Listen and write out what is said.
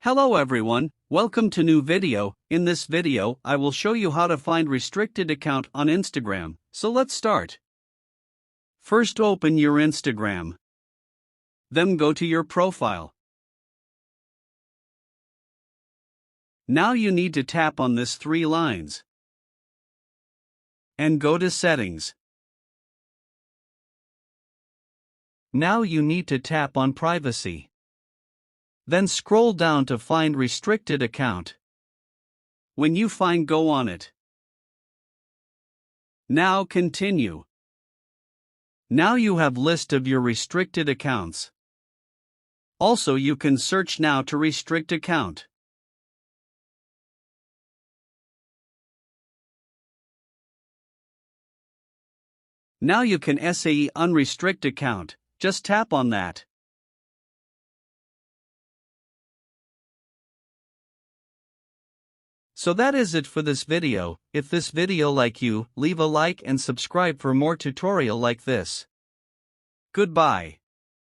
Hello everyone, welcome to new video. In this video, I will show you how to find restricted account on Instagram. So let's start. First open your Instagram. Then go to your profile. Now you need to tap on this 3 lines. And go to settings. Now you need to tap on privacy. Then scroll down to find restricted account. When you find, go on it. Now continue. Now you have list of your restricted accounts. Also you can search now to restrict account. Now you can say unrestrict account, just tap on that. So that is it for this video. If this video like you, leave a like and subscribe for more tutorial like this. Goodbye.